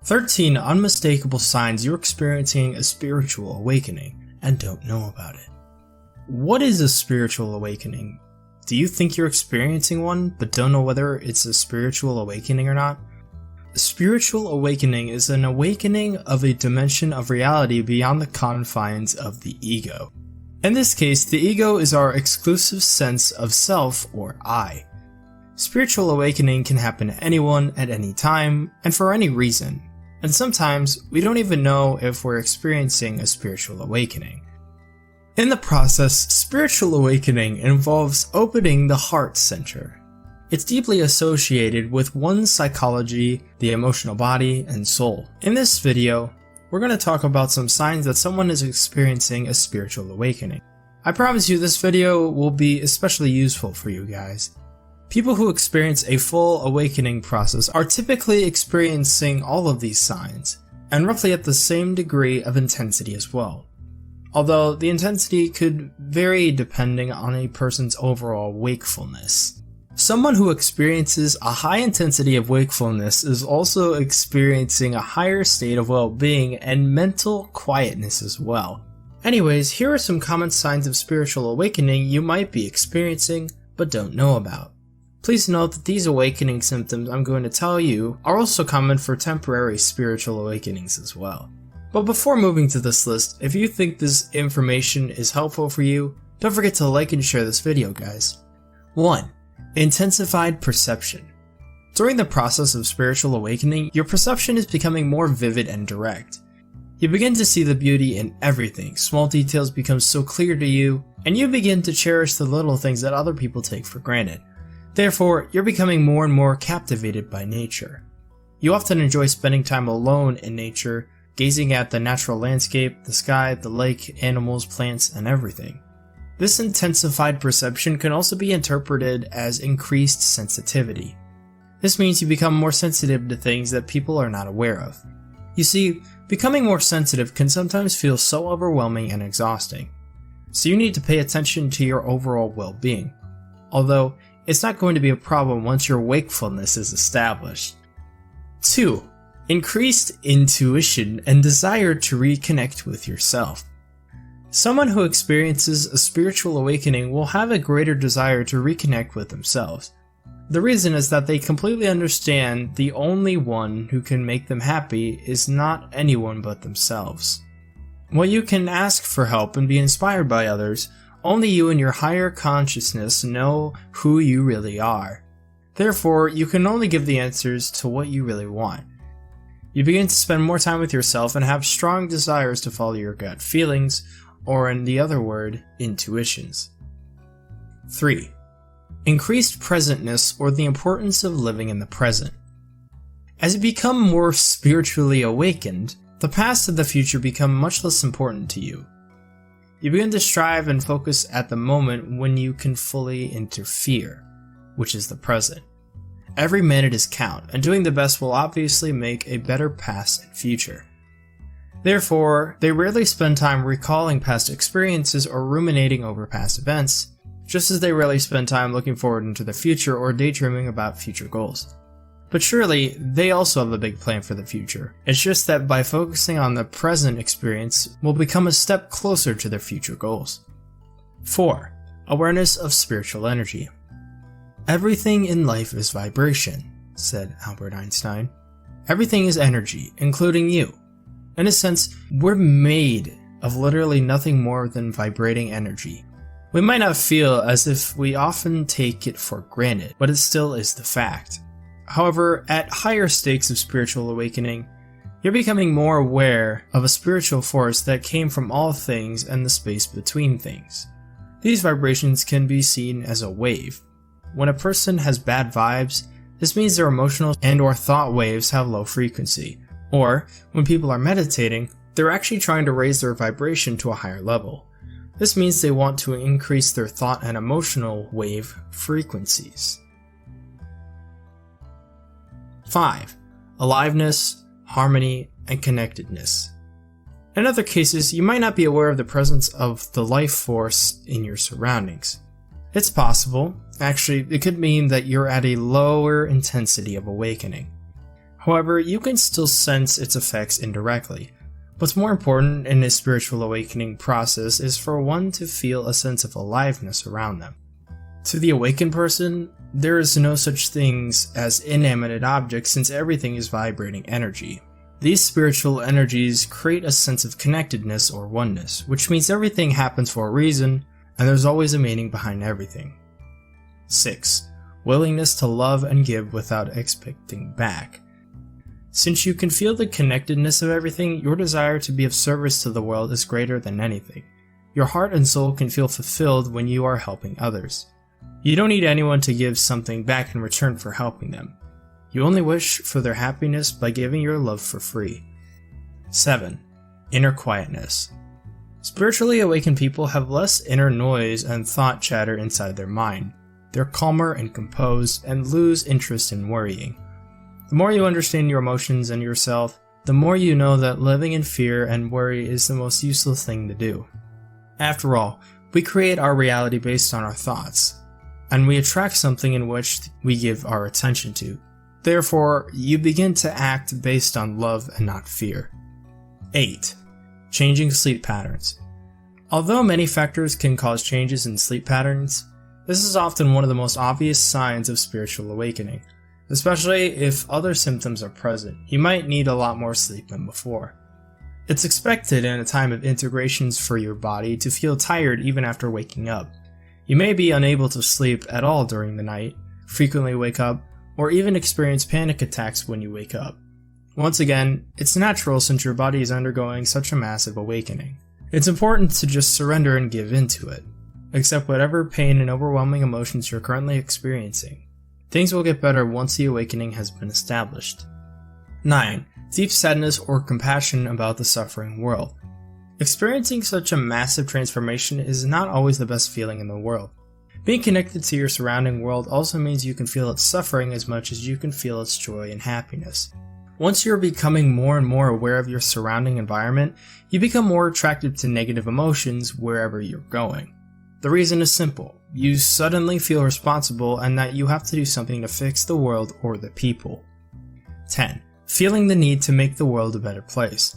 13 unmistakable signs you're experiencing a spiritual awakening and don't know about it. What is a spiritual awakening? Do you think you're experiencing one but don't know whether it's a spiritual awakening or not? A spiritual awakening is an awakening of a dimension of reality beyond the confines of the ego. In this case, the ego is our exclusive sense of self or I. Spiritual awakening can happen to anyone at any time and for any reason, and sometimes we don't even know if we're experiencing a spiritual awakening. In the process, spiritual awakening involves opening the heart center. It's deeply associated with one's psychology, the emotional body, and soul. In this video, we're going to talk about some signs that someone is experiencing a spiritual awakening. I promise you this video will be especially useful for you guys. People who experience a full awakening process are typically experiencing all of these signs, and roughly at the same degree of intensity as well. Although the intensity could vary depending on a person's overall wakefulness. Someone who experiences a high intensity of wakefulness is also experiencing a higher state of well-being and mental quietness as well. Anyways, here are some common signs of spiritual awakening you might be experiencing but don't know about. Please note that these awakening symptoms I'm going to tell you are also common for temporary spiritual awakenings as well. But before moving to this list, if you think this information is helpful for you, don't forget to like and share this video, guys. 1. Intensified perception. During the process of spiritual awakening, your perception is becoming more vivid and direct. You begin to see the beauty in everything, small details become so clear to you, and you begin to cherish the little things that other people take for granted. Therefore, you're becoming more and more captivated by nature. You often enjoy spending time alone in nature, gazing at the natural landscape, the sky, the lake, animals, plants, and everything. This intensified perception can also be interpreted as increased sensitivity. This means you become more sensitive to things that people are not aware of. You see, becoming more sensitive can sometimes feel so overwhelming and exhausting. So you need to pay attention to your overall well-being. Although, it's not going to be a problem once your wakefulness is established. 2. Increased intuition and desire to reconnect with yourself. Someone who experiences a spiritual awakening will have a greater desire to reconnect with themselves. The reason is that they completely understand the only one who can make them happy is not anyone but themselves. While you can ask for help and be inspired by others, only you and your higher consciousness know who you really are. Therefore, you can only give the answers to what you really want. You begin to spend more time with yourself and have strong desires to follow your gut feelings, or in the other word, intuitions. 3. Increased presentness or the importance of living in the present. As you become more spiritually awakened, the past and the future become much less important to you. You begin to strive and focus at the moment when you can fully interfere, which is the present. Every minute is count, and doing the best will obviously make a better past and future. Therefore, they rarely spend time recalling past experiences or ruminating over past events, just as they rarely spend time looking forward into the future or daydreaming about future goals. But surely, they also have a big plan for the future. It's just that by focusing on the present experience, will become a step closer to their future goals. 4. Awareness of spiritual energy. Everything in life is vibration, said Albert Einstein. Everything is energy, including you. In a sense, we're made of literally nothing more than vibrating energy. We might not feel as if we often take it for granted, but it still is the fact. However, at higher stakes of spiritual awakening, you're becoming more aware of a spiritual force that came from all things and the space between things. These vibrations can be seen as a wave. When a person has bad vibes, this means their emotional and/or thought waves have low frequency. Or, when people are meditating, they're actually trying to raise their vibration to a higher level. This means they want to increase their thought and emotional wave frequencies. 5. Aliveness, harmony, and connectedness. In other cases, you might not be aware of the presence of the life force in your surroundings. It's possible. Actually, it could mean that you're at a lower intensity of awakening. However, you can still sense its effects indirectly. What's more important in a spiritual awakening process is for one to feel a sense of aliveness around them. To the awakened person, there is no such things as inanimate objects since everything is vibrating energy. These spiritual energies create a sense of connectedness or oneness, which means everything happens for a reason, and there's always a meaning behind everything. 6. Willingness to love and give without expecting back. Since you can feel the connectedness of everything, your desire to be of service to the world is greater than anything. Your heart and soul can feel fulfilled when you are helping others. You don't need anyone to give something back in return for helping them. You only wish for their happiness by giving your love for free. 7. Inner quietness. Spiritually awakened people have less inner noise and thought chatter inside their mind. They're calmer and composed and lose interest in worrying. The more you understand your emotions and yourself, the more you know that living in fear and worry is the most useless thing to do. After all, we create our reality based on our thoughts, and we attract something in which we give our attention to. Therefore, you begin to act based on love and not fear. 8. Changing sleep patterns. Although many factors can cause changes in sleep patterns, this is often one of the most obvious signs of spiritual awakening. Especially if other symptoms are present, you might need a lot more sleep than before. It's expected in a time of integrations for your body to feel tired even after waking up. You may be unable to sleep at all during the night, frequently wake up, or even experience panic attacks when you wake up. Once again, it's natural since your body is undergoing such a massive awakening. It's important to just surrender and give into it. Accept whatever pain and overwhelming emotions you're currently experiencing. Things will get better once the awakening has been established. 9. Deep sadness or compassion about the suffering world. Experiencing such a massive transformation is not always the best feeling in the world. Being connected to your surrounding world also means you can feel its suffering as much as you can feel its joy and happiness. Once you're becoming more and more aware of your surrounding environment, you become more attracted to negative emotions wherever you're going. The reason is simple. You suddenly feel responsible and that you have to do something to fix the world or the people. 10. Feeling the need to make the world a better place.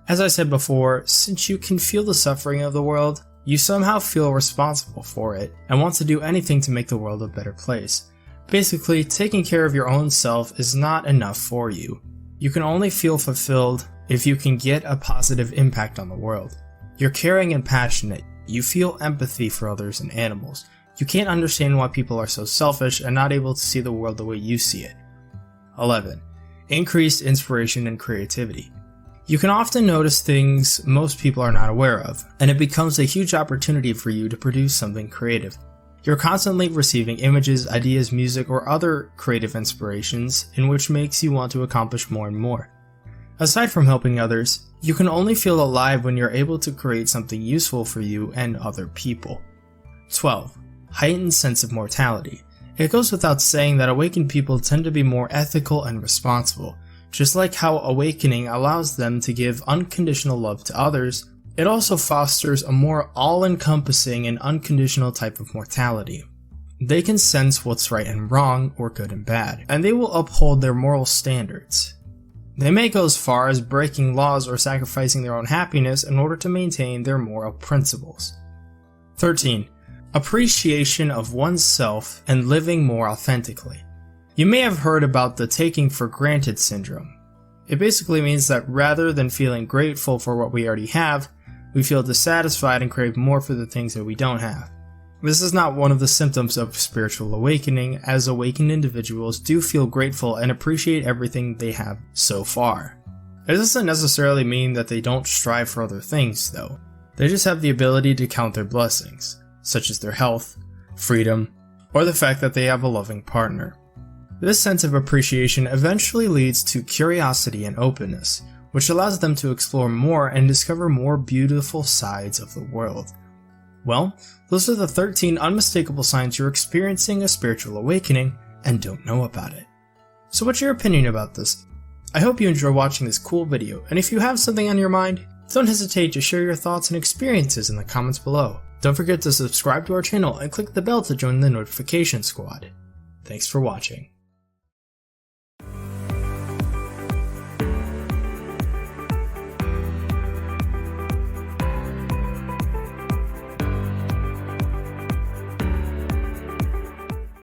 As I said before, since you can feel the suffering of the world, you somehow feel responsible for it and want to do anything to make the world a better place. Basically, taking care of your own self is not enough for you. You can only feel fulfilled if you can get a positive impact on the world. You're caring and passionate. You feel empathy for others and animals. You can't understand why people are so selfish and not able to see the world the way you see it. 11. Increased inspiration and creativity. You can often notice things most people are not aware of, and it becomes a huge opportunity for you to produce something creative. You're constantly receiving images, ideas, music, or other creative inspirations in which makes you want to accomplish more and more. Aside from helping others, you can only feel alive when you're able to create something useful for you and other people. 12. Heightened sense of mortality. It goes without saying that awakened people tend to be more ethical and responsible. Just like how awakening allows them to give unconditional love to others, it also fosters a more all-encompassing and unconditional type of mortality. They can sense what's right and wrong, or good and bad, and they will uphold their moral standards. They may go as far as breaking laws or sacrificing their own happiness in order to maintain their moral principles. 13. Appreciation of oneself and living more authentically. You may have heard about the taking for granted syndrome. It basically means that rather than feeling grateful for what we already have, we feel dissatisfied and crave more for the things that we don't have. This is not one of the symptoms of spiritual awakening, as awakened individuals do feel grateful and appreciate everything they have so far. It doesn't necessarily mean that they don't strive for other things, though. They just have the ability to count their blessings, such as their health, freedom, or the fact that they have a loving partner. This sense of appreciation eventually leads to curiosity and openness, which allows them to explore more and discover more beautiful sides of the world. Well, those are the 13 unmistakable signs you're experiencing a spiritual awakening and don't know about it. So what's your opinion about this? I hope you enjoy watching this cool video, and if you have something on your mind, don't hesitate to share your thoughts and experiences in the comments below. Don't forget to subscribe to our channel and click the bell to join the notification squad. Thanks for watching.